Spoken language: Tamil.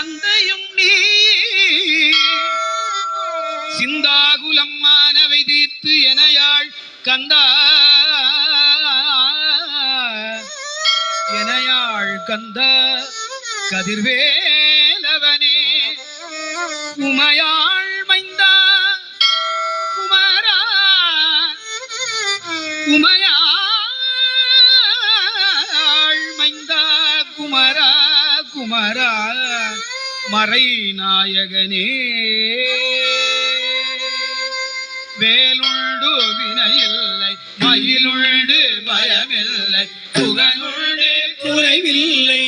தந்தையும் நீ சிந்தாகுலம் மானவை தீர்த்து எனையாள் கந்தா எனையாள் கந்தா கதிர்வேலவனே உமையாள் மைந்தா குமரா உமையாள் மைந்தா குமரா குமரா மறை நாயகனே வேலுண்டு வினையில்லை மயிலுண்டு பயமில்லை புகழுண்டு குறைவில்லை